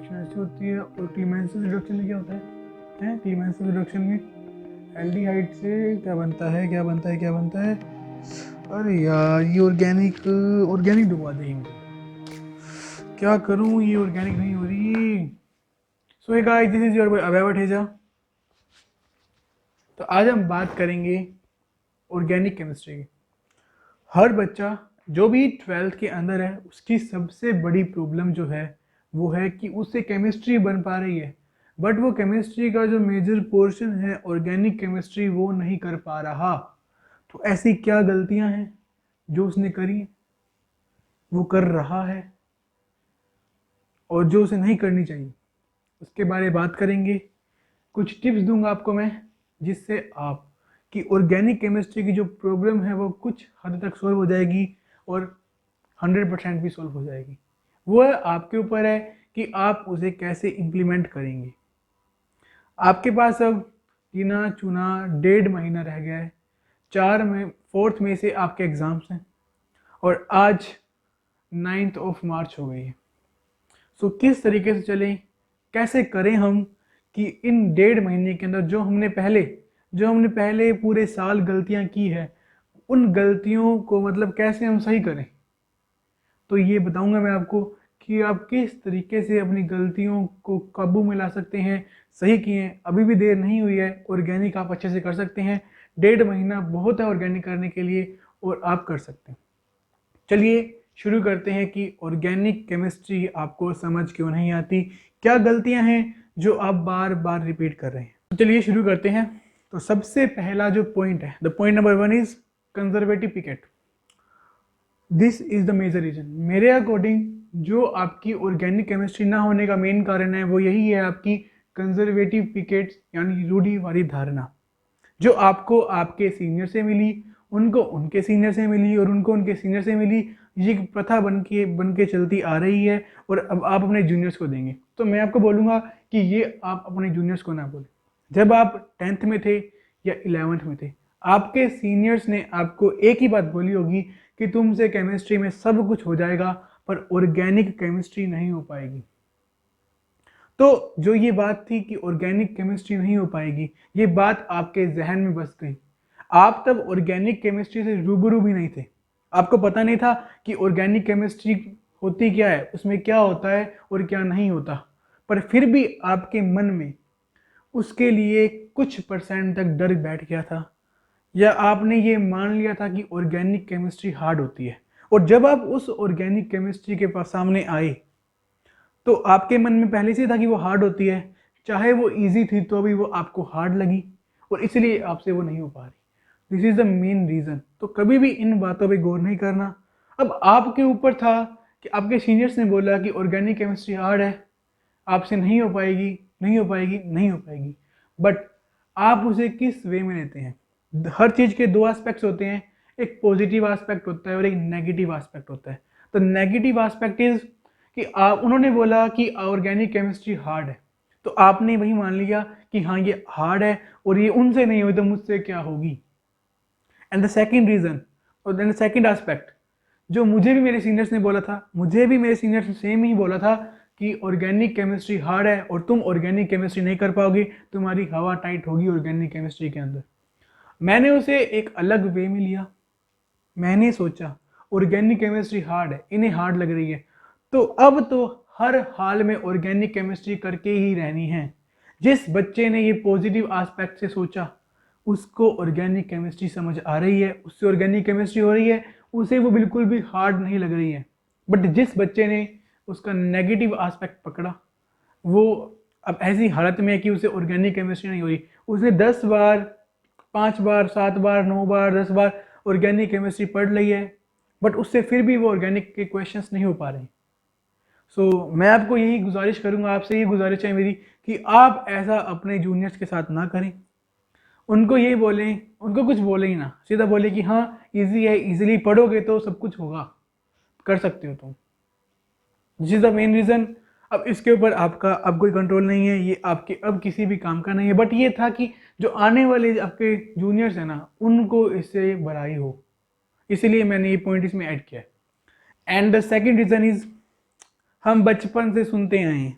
Reaction ऐसी होती है। और क्लीमेंसेस रिडक्शन में क्या होता है क्लीमेंसेस रिडक्शन में एल्डिहाइड से क्या बनता है। अरे यार ये ऑर्गेनिक डुबा देंगे मुझे, क्या करूं, ये ऑर्गेनिक नहीं हो रही। So hey guys, this is your boy Abhay Vatheja. तो आज हम बात करेंगे ऑर्गेनिक केमिस्ट्री की। हर बच्चा जो भी 12th के अंदर है उसकी सबसे बड़ी प्रॉब्लम जो है वो है कि उससे केमिस्ट्री बन पा रही है, बट वो केमिस्ट्री का जो मेजर पोर्शन है ऑर्गेनिक केमिस्ट्री वो नहीं कर पा रहा। तो ऐसी क्या गलतियां हैं जो उसने करी, वो कर रहा है, और जो उसे नहीं करनी चाहिए उसके बारे में बात करेंगे। कुछ टिप्स दूंगा आपको मैं, जिससे आप की ऑर्गेनिक केमिस्ट्री की जो प्रॉब्लम है वो कुछ हद तक सॉल्व हो जाएगी और 100% भी सॉल्व हो जाएगी। वो आपके ऊपर है कि आप उसे कैसे इम्प्लीमेंट करेंगे। आपके पास अब गिना चुना 1.5 महीना रह गया है। 4 में 4 मई से आपके एग्ज़ाम्स हैं और आज 9 मार्च हो गई है। सो किस तरीके से चलें, कैसे करें हम कि इन 1.5 महीने के अंदर जो हमने पहले पूरे साल गलतियां की है उन गलतियों को मतलब कैसे हम सही करें। तो ये बताऊंगा मैं आपको कि आप किस तरीके से अपनी गलतियों को काबू में ला सकते हैं, सही किए। अभी भी देर नहीं हुई है, ऑर्गेनिक आप अच्छे से कर सकते हैं। 1.5 महीना बहुत है ऑर्गेनिक करने के लिए और आप कर सकते हैं। चलिए शुरू करते हैं कि ऑर्गेनिक केमिस्ट्री आपको समझ क्यों नहीं आती, क्या गलतियां हैं जो आप बार बार रिपीट कर रहे हैं। तो चलिए शुरू करते हैं। तो सबसे पहला जो पॉइंट है, the point number 1 is conservative picket. This is the major reason. मेरे अकॉर्डिंग जो आपकी ऑर्गेनिक केमिस्ट्री ना होने का मेन कारण है वो यही है, आपकी कंजर्वेटिव पिकेट्स यानी रूढ़िवादी धारणा, जो आपको आपके सीनियर से मिली, उनको उनके सीनियर से मिली और उनको उनके सीनियर से मिली। ये एक प्रथा बन के चलती आ रही है और अब आप अपने जूनियर्स को देंगे। तो मैं आपको बोलूँगा कि ये आप अपने जूनियर्स को ना बोलें। जब आप 10th में थे या 11th में थे, आपके सीनियर्स ने आपको एक ही बात बोली होगी कि तुमसे केमिस्ट्री में सब कुछ हो जाएगा पर ऑर्गेनिक केमिस्ट्री नहीं हो पाएगी। तो जो ये बात थी कि ऑर्गेनिक केमिस्ट्री नहीं हो पाएगी, ये बात आपके जहन में बस गई। आप तब ऑर्गेनिक केमिस्ट्री से रूबरू भी नहीं थे, आपको पता नहीं था कि ऑर्गेनिक केमिस्ट्री होती क्या है, उसमें क्या होता है और क्या नहीं होता। पर फिर भी आपके मन में उसके लिए कुछ परसेंट तक डर बैठ गया था, या आपने ये मान लिया था कि ऑर्गेनिक केमिस्ट्री हार्ड होती है। और जब आप उस ऑर्गेनिक केमिस्ट्री के पास सामने आए तो आपके मन में पहले से था कि वो हार्ड होती है, चाहे वो इजी थी तो भी वो आपको हार्ड लगी और इसलिए आपसे वो नहीं हो पा रही। This is the main reason. तो कभी भी इन बातों पे गौर नहीं करना। अब आपके ऊपर था कि आपके सीनियर्स ने बोला कि ऑर्गेनिक केमिस्ट्री हार्ड है, आपसे नहीं हो पाएगी, नहीं हो पाएगी, नहीं हो पाएगी। बट आप उसे किस वे में लेते हैं। हर चीज के दो एस्पेक्ट्स होते हैं, एक पॉजिटिव एस्पेक्ट होता है और एक नेगेटिव एस्पेक्ट होता है। तो नेगेटिव एस्पेक्ट इज कि उन्होंने बोला कि ऑर्गेनिक केमिस्ट्री हार्ड है, तो आपने वही मान लिया कि हाँ ये हार्ड है और ये उनसे नहीं हुई तो मुझसे क्या होगी। एंड द सेकेंड रीजन और देन द सेकेंड एस्पेक्ट, जो मुझे भी मेरे सीनियर्स ने बोला था, मुझे भी मेरे सीनियर्स ने सेम ही बोला था कि ऑर्गेनिक केमिस्ट्री हार्ड है और तुम ऑर्गेनिक केमिस्ट्री नहीं कर पाओगे, तुम्हारी हवा टाइट होगी ऑर्गेनिक केमिस्ट्री के अंदर। मैंने उसे एक अलग वे में लिया। मैंने सोचा ऑर्गेनिक केमिस्ट्री हार्ड है, इन्हें हार्ड लग रही है, तो अब तो हर हाल में ऑर्गेनिक केमिस्ट्री करके ही रहनी है। जिस बच्चे ने ये पॉजिटिव एस्पेक्ट से सोचा उसको ऑर्गेनिक केमिस्ट्री समझ आ रही है, उससे ऑर्गेनिक केमिस्ट्री हो रही है, उसे वो बिल्कुल भी हार्ड नहीं लग रही है। बट जिस बच्चे ने उसका नेगेटिव एस्पेक्ट पकड़ा, वो अब ऐसी हालत में है कि उसे ऑर्गेनिक केमिस्ट्री नहीं हो रही। उसने 10 बार, 5 बार, 7 बार, 9 बार, 10 बार ऑर्गेनिक केमिस्ट्री पढ़ ली है, बट उससे फिर भी वो ऑर्गेनिक के क्वेश्चंस नहीं हो पा रहे। मैं आपको यही गुजारिश करूंगा, आपसे यही गुजारिश है मेरी कि आप ऐसा अपने जूनियर्स के साथ ना करें। उनको यही बोलें, उनको कुछ बोले ही ना, सीधा बोले कि हाँ इजी है, इजीली पढ़ोगे तो सब कुछ होगा, कर सकते हो तुम। This is the main reason. अब इसके ऊपर आपका अब कोई कंट्रोल नहीं है, ये आपके अब किसी भी काम का नहीं है। बट ये था कि जो आने वाले आपके जूनियर्स हैं ना, उनको इससे भलाई हो, इसीलिए मैंने ये पॉइंट इसमें ऐड किया है। And the second reason is, हम बचपन से सुनते आए हैं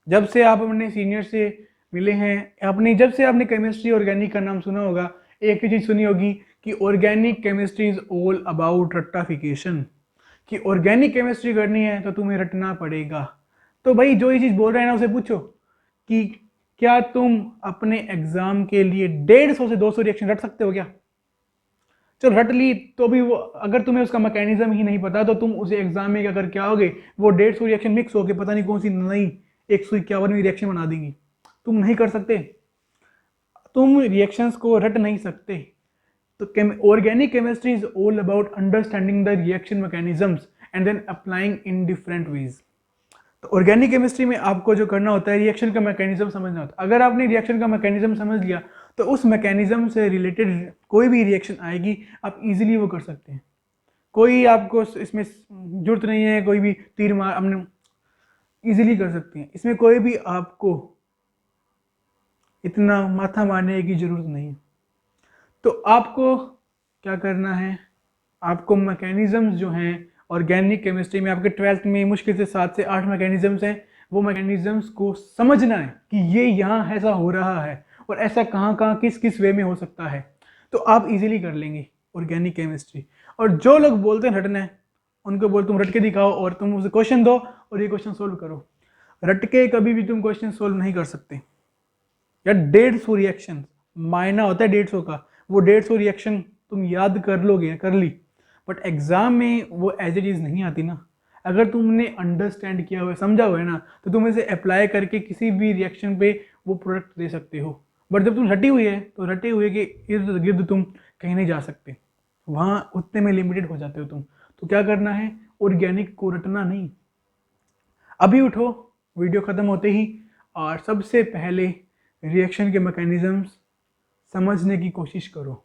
जब से आप अपने सीनियर से मिले हैं, जब से आपने केमिस्ट्री ऑर्गेनिक का नाम सुना होगा, एक ही चीज़ सुनी होगी कि organic chemistry is all about रट्टाफिकेशन, कि ऑर्गेनिक केमिस्ट्री करनी है तो तुम्हें रटना पड़ेगा। तो भाई जो ये चीज़ बोल रहे हैं ना, उसे पूछो कि क्या तुम अपने एग्जाम के लिए 150 से 200 रिएक्शन रट सकते हो क्या? चलो रट ली तो भी वो, अगर तुम्हें उसका मैकेनिज्म ही नहीं पता तो तुम उसे एग्जाम में क्या करके आओगे, वो 150 रिएक्शन मिक्स होके पता नहीं कौन सी नई 151वीं रिएक्शन बना देंगी। तुम नहीं कर सकते, तुम रिएक्शंस को रट नहीं सकते। तो organic chemistry is all about understanding the reaction mechanisms and then applying in different ways. तो ऑर्गेनिक केमिस्ट्री में आपको जो करना होता है, रिएक्शन का मैकेनिज्म समझना होता है। अगर आपने रिएक्शन का मैकेनिज्म समझ लिया तो उस मैकेनिज्म से रिलेटेड कोई भी रिएक्शन आएगी आप इजीली वो कर सकते हैं। कोई आपको इसमें जरूरत नहीं है कोई भी तीर मार, हमने इजीली कर सकते हैं। इसमें कोई भी आपको इतना माथा मारने की जरूरत नहीं है। तो आपको क्या करना है, आपको मैकेनिज्म्स जो हैं ऑर्गेनिक केमिस्ट्री में, आपके 12th में मुश्किल से 7 से 8 मैकेनिज्म्स हैं, वो मैकेनिज्म्स को समझना है कि ये यहाँ ऐसा हो रहा है और ऐसा कहाँ कहाँ किस किस वे में हो सकता है। तो आप इजीली कर लेंगे ऑर्गेनिक केमिस्ट्री। और जो लोग बोलते हैं रटना है, उनको बोल तुम रट के दिखाओ और तुम उसे क्वेश्चन दो और ये क्वेश्चन सोल्व करो। रट के कभी भी तुम क्वेश्चन सोल्व नहीं कर सकते। या 150 रिएक्शन मायना होता है 150 का, वो 150 रिएक्शन तुम याद कर लोगे, कर ली, बट एग्जाम में वो एज इट इज नहीं आती ना। अगर तुमने अंडरस्टैंड किया हुआ है, समझा हुआ है ना, तो तुम इसे अप्लाई करके किसी भी रिएक्शन पे वो प्रोडक्ट दे सकते हो। बट जब तुम रटी हुई है तो रटे हुए के इर्द गिर्द तुम कहीं नहीं जा सकते, वहाँ उतने में लिमिटेड हो जाते हो तुम। तो क्या करना है, ऑर्गेनिक को रटना नहीं। अभी उठो वीडियो ख़त्म होते ही और सबसे पहले रिएक्शन के मैकेनिज्म्स समझने की कोशिश करो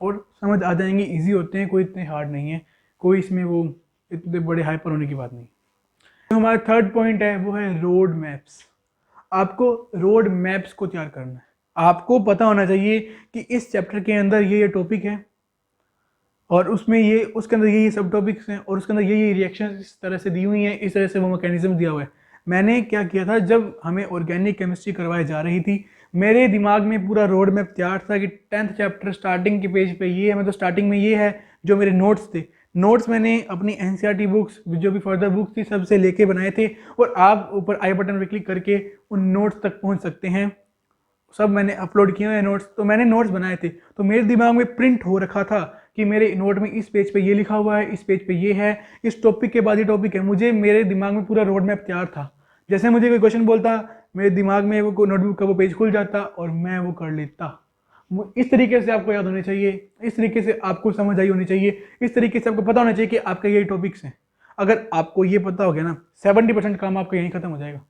और समझ आ जाएंगे। इजी होते हैं, कोई इतने हार्ड नहीं है, कोई इसमें वो इतने बड़े हाइपर होने की बात नहीं। तो हमारा थर्ड पॉइंट है वो है रोड मैप्स। आपको रोड मैप्स को तैयार करना है। आपको पता होना चाहिए कि इस चैप्टर के अंदर ये टॉपिक है और उसमें ये, उसके अंदर ये सब टॉपिक्स हैं और उसके अंदर ये रिएक्शन इस तरह से दी हुई हैं, इस तरह से वो मैकेनिज्म दिया हुआ है। मैंने क्या किया था, जब हमें ऑर्गेनिक केमिस्ट्री करवाई जा रही थी, मेरे दिमाग में पूरा रोड मैप तैयार था कि 10th चैप्टर स्टार्टिंग के पेज पे ये है, मतलब स्टार्टिंग में ये है जो मेरे नोट्स थे। नोट्स मैंने अपनी एनसीईआरटी बुक्स, जो भी फर्दर बुक्स थी, सबसे लेके बनाए थे और आप ऊपर आई बटन पर क्लिक करके उन नोट्स तक पहुंच सकते हैं। सब मैंने अपलोड किए हैं नोट्स। तो मैंने नोट्स बनाए थे तो मेरे दिमाग में प्रिंट हो रखा था कि मेरे नोट में इस पेज पे ये लिखा हुआ है, इस पेज पे ये है, इस टॉपिक के बाद ये टॉपिक है। मुझे मेरे दिमाग में पूरा रोड मैप तैयार था। जैसे मुझे कोई क्वेश्चन बोलता, मेरे दिमाग में वो नोटबुक का वो पेज खुल जाता और मैं वो कर लेता। इस तरीके से आपको याद होनी चाहिए, इस तरीके से आपको समझ आई होनी चाहिए, इस तरीके से आपको पता होना चाहिए कि आपके ये टॉपिक्स हैं। अगर आपको ये पता हो गया ना, 70% काम आपका यहीं खत्म हो जाएगा।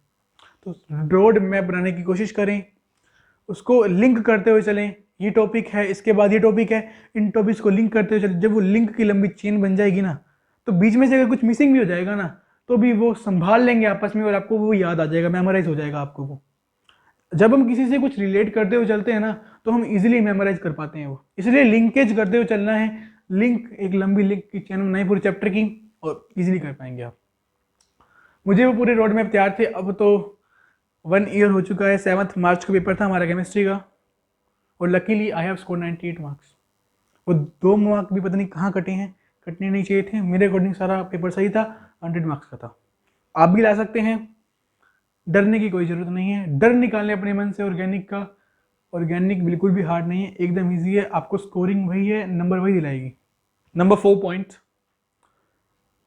तो रोड मैप बनाने की कोशिश करें, उसको लिंक करते हुए चलें। ये टॉपिक है, इसके बाद ये टॉपिक है, इन टॉपिक्स को लिंक करते हुए चलें। जब वो लिंक की लंबी चेन बन जाएगी ना, तो बीच में से अगर कुछ मिसिंग भी हो जाएगा ना, तो भी वो संभाल लेंगे आपस में और आपको वो याद आ जाएगा, मेमोराइज हो जाएगा आपको वो। जब हम किसी से कुछ रिलेट करते हुए चलते हैं ना, तो हम इजीली मेमोराइज कर पाते हैं वो। इसलिए लिंकेज करते हुए चलना है। लिंक, एक लंबी लिंक की चैन बनाई पूरे चैप्टर की और इजीली कर पाएंगे आप। मुझे वो पूरे रोड मैप तैयार थे। अब तो 1 ईयर हो चुका है। 7 मार्च को पेपर था हमारा केमिस्ट्री का और luckily I have score 98 marks. वो 2 मार्क भी पता नहीं कहाँ कटे हैं, कटने नहीं चाहिए थे। मेरे अकॉर्डिंग सारा पेपर सही था, 100 मार्क्स का था। आप भी ला सकते हैं, डरने की कोई ज़रूरत नहीं है। डर निकालने अपने मन से ऑर्गेनिक का। ऑर्गेनिक बिल्कुल भी हार्ड नहीं है, एकदम ईजी है। आपको स्कोरिंग वही है, नंबर वही दिलाएगी। Number 4 point,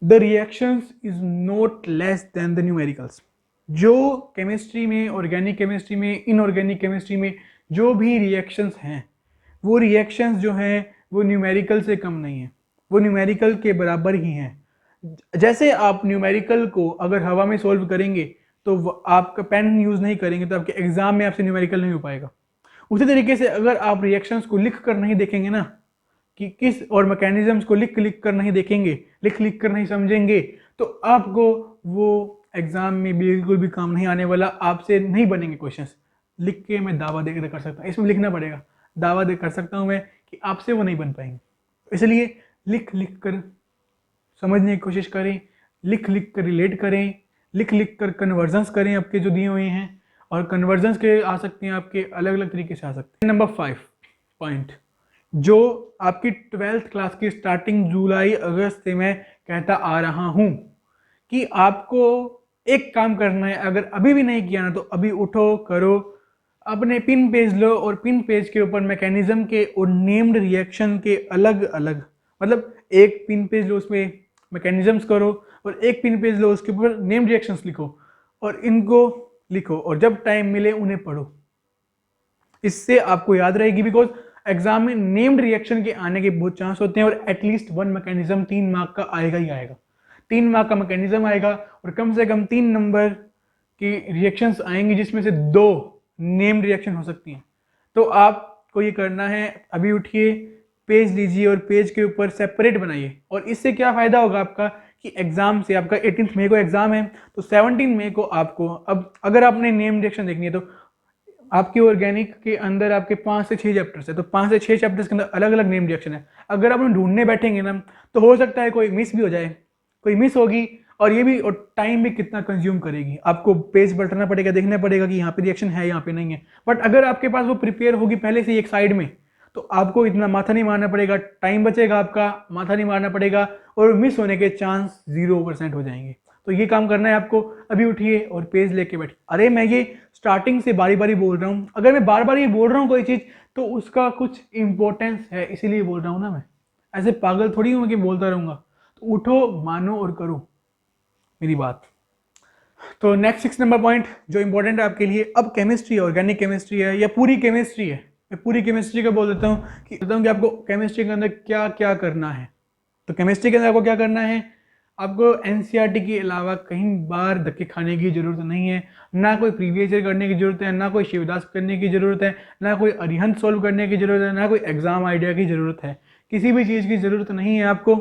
the reactions is not less than the numericals. जो केमिस्ट्री में, ऑर्गेनिक केमिस्ट्री में, इनऑर्गेनिक केमिस्ट्री में जो भी रिएक्शंस हैं, वो रिएक्शंस जो हैं वो न्यूमेरिकल से कम नहीं है, वो न्यूमेरिकल के बराबर ही हैं। जैसे आप न्यूमेरिकल को अगर हवा में सॉल्व करेंगे तो आपका पेन यूज़ नहीं करेंगे तो आपके एग्जाम में आपसे न्यूमेरिकल नहीं हो पाएगा। उसी तरीके से अगर आप रिएक्शंस को लिख कर नहीं देखेंगे ना, कि किस और मैकेनिज्म्स को लिख लिख कर नहीं देखेंगे, लिख लिख कर नहीं समझेंगे, तो आपको वो एग्जाम में बिल्कुल भी काम नहीं आने वाला। आपसे नहीं बनेंगे क्वेश्चंस। लिख के मैं दावा दे कर सकता हूँ, इसमें लिखना पड़ेगा, दावा दे कर सकता हूँ मैं कि आपसे वो नहीं बन पाएंगे। इसलिए लिख लिख कर समझने की कोशिश करें, लिख लिख कर रिलेट करें, लिख लिख कर कन्वर्जन्स करें आपके जो दिए हुए हैं, और कन्वर्जन्स के आ सकते हैं आपके अलग अलग तरीके से आ सकते हैं। नंबर 5 पॉइंट जो आपकी 12th क्लास की स्टार्टिंग जुलाई अगस्त से मैं कहता आ रहा हूँ कि आपको एक काम करना है, अगर अभी भी नहीं किया ना तो अभी उठो करो, अपने पिन पेज लो और पिन पेज के ऊपर मैकेनिज्म के और नेम्ड रिएक्शन के अलग अलग, मतलब एक पिन पेज लो उसमें मैकेनिज्म्स करो और एक पिन पेज लो उसके ऊपर नेम्ड रिएक्शंस लिखो और इनको लिखो और जब टाइम मिले उन्हें पढ़ो। इससे आपको याद रहेगी, बिकॉज एग्जाम में नेम्ड रिएक्शन के आने के बहुत चांस होते हैं और एटलीस्ट 1 मैकेनिज्म 3 मार्क का आएगा ही आएगा। 3 मार्क का मैकेनिज्म आएगा और कम से कम 3 नंबर की रिएक्शंस आएंगी जिसमें से 2 नेम्ड रिएक्शन हो सकती हैं। तो आपको ये करना है, अभी उठिए, पेज लीजिए और पेज के ऊपर सेपरेट बनाइए। और इससे क्या फायदा होगा आपका कि एग्जाम से, आपका 18 मई को एग्जाम है तो 17 मई को आपको, अब अगर आपने नेम रिएक्शन देखनी है तो आपके ऑर्गेनिक के अंदर आपके 5 से 6 चैप्टर्स है, तो 5 से 6 चैप्टर्स के अंदर अलग अलग नेम रिएक्शन है। अगर आप उन्हें ढूंढने बैठेंगे ना तो हो सकता है कोई मिस भी हो जाए, कोई मिस होगी, और ये भी, और टाइम भी कितना कंज्यूम करेगी, आपको पेज पलटना पड़ेगा, देखना पड़ेगा कि यहाँ पे रिएक्शन है यहाँ पे नहीं है। बट अगर आपके पास वो प्रिपेयर होगी पहले से एक साइड में तो आपको इतना माथा नहीं मारना पड़ेगा, टाइम बचेगा आपका, माथा नहीं मारना पड़ेगा और मिस होने के चांस 0% हो जाएंगे। तो ये काम करना है आपको, अभी उठिए और पेज लेके बैठिए। अरे मैं ये स्टार्टिंग से बारी बारी बोल रहा हूँ, अगर मैं बार बार ये बोल रहा हूँ कोई चीज़ तो उसका कुछ इंपॉर्टेंस है, इसीलिए बोल रहा हूँ ना। मैं ऐसे पागल थोड़ी हूँ कि बोलता रहूँगा। तो उठो, मानो और करो मेरी बात। तो नेक्स्ट 6 नंबर पॉइंट जो इंपॉर्टेंट है आपके लिए, अब केमिस्ट्री, ऑर्गेनिक केमिस्ट्री है या पूरी केमिस्ट्री है, मैं पूरी केमिस्ट्री का बोल देता हूँ कि आपको केमिस्ट्री के अंदर क्या क्या करना है। तो केमिस्ट्री के अंदर आपको क्या करना है, आपको एनसीईआरटी के अलावा कहीं बार धक्के खाने की जरूरत नहीं है, ना कोई प्रीवियस ईयर करने की जरूरत है, ना कोई शिवदास करने की जरूरत है, ना कोई अरिहंत सॉल्व करने की जरूरत है, ना कोई एग्जाम आइडिया की जरूरत है, किसी भी चीज़ की जरूरत नहीं है आपको।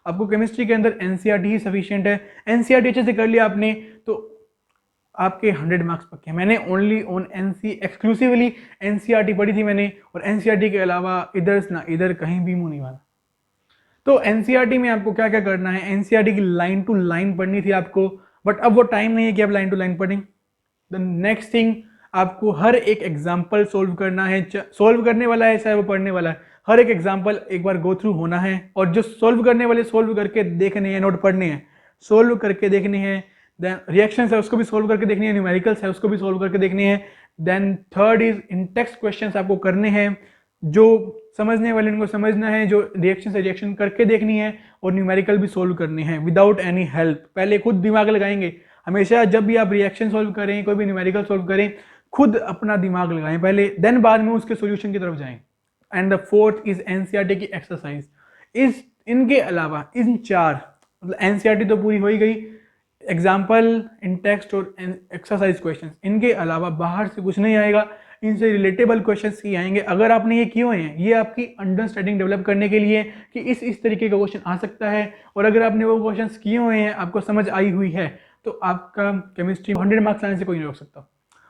आपको केमिस्ट्री के अंदर एनसीईआरटी ही सफिशिएंट है। एनसीईआरटी अच्छे से कर लिया आपने तो आपके 100 मार्क्स पक्के। मैंने ओनली ऑन एक्सक्लूसिवली एनसीईआरटी पढ़ी थी मैंने, और एनसीईआरटी के अलावा इधर ना इधर कहीं भी मुंह नहीं मारा। तो एनसीईआरटी में आपको क्या क्या करना है, एनसीईआरटी की लाइन टू लाइन पढ़नी थी आपको, बट अब वो टाइम नहीं है कि आप लाइन टू लाइन पढ़ें। द नेक्स्ट थिंग, आपको हर एक एग्जाम्पल सोल्व करना है, सोल्व करने वाला है चाहे वो पढ़ने वाला है, हर एक एग्जाम्पल एक बार गो थ्रू होना है, और जो सोल्व करने वाले सोल्व करके देखने हैं, नोट पढ़ने हैं, सोल्व करके देखने हैं। देन रिएक्शंस है उसको भी सोल्व करके देखनी है, न्यूमेरिकल्स है उसको भी सोल्व करके देखनी है। Then third is in text questions आपको करने हैं, जो समझने वाले उनको समझना है, जो रिएक्शन से रिएक्शन करके देखनी है, और न्यूमेरिकल भी सोल्व करने हैं विदाउट एनी हेल्प। पहले खुद दिमाग लगाएंगे हमेशा, जब भी आप रिएक्शन सोल्व करें, कोई भी न्यूमेरिकल सोल्व करें, खुद अपना दिमाग लगाएं पहले, देन बाद में उसके सॉल्यूशन की तरफ जाएं। And the fourth is NCERT की एक्सरसाइज। इनके अलावा इन 4, मतलब एनसीईआरटी तो पूरी हो ही गई, एग्जाम्पल इन टेक्स्ट और एक्सरसाइज क्वेश्चंस, इनके अलावा बाहर से कुछ नहीं आएगा, इनसे रिलेटेबल क्वेश्चंस ही आएंगे। अगर आपने ये किए हुए हैं, ये आपकी अंडरस्टैंडिंग डेवलप करने के लिए कि इस तरीके का क्वेश्चन आ सकता है, और अगर आपने वो क्वेश्चंस किए हुए हैं, आपको समझ आई हुई है, तो आपका केमिस्ट्री 100 मार्क्स लाने से कोई नहीं रोक सकता।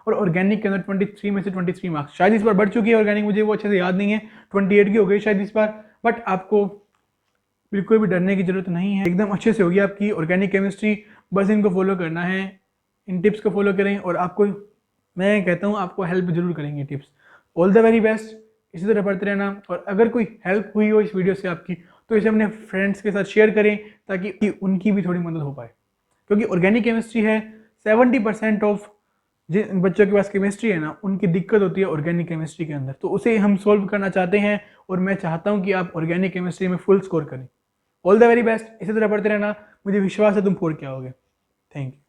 और ऑर्गेनिक के अंदर 23 में से 23 मार्क्स, शायद इस बार बढ़ चुकी है ऑर्गेनिक, मुझे वो अच्छे से याद नहीं है, 28 की हो गई शायद इस बार, बट आपको बिल्कुल भी डरने की जरूरत नहीं है, एकदम अच्छे से होगी आपकी ऑर्गेनिक केमिस्ट्री। बस इनको फॉलो करना है, इन टिप्स को फॉलो करें, और आपको मैं कहता हूँ आपको हेल्प जरूर करेंगे tips. All the very best, इसी तरह पढ़ते रहना, और अगर कोई हेल्प हुई हो इस वीडियो से आपकी तो इसे अपने फ्रेंड्स के साथ शेयर करें ताकि उनकी भी थोड़ी मदद हो पाए, क्योंकि ऑर्गेनिक केमिस्ट्री है 70% ऑफ जिन बच्चों के पास केमिस्ट्री है ना, उनकी दिक्कत होती है ऑर्गेनिक केमिस्ट्री के अंदर, तो उसे हम सॉल्व करना चाहते हैं, और मैं चाहता हूँ कि आप ऑर्गेनिक केमिस्ट्री में फुल स्कोर करें। ऑल द वेरी बेस्ट, इसी तरह पढ़ते रहना, मुझे विश्वास है तुम फोड़ के आओगे। Thank you.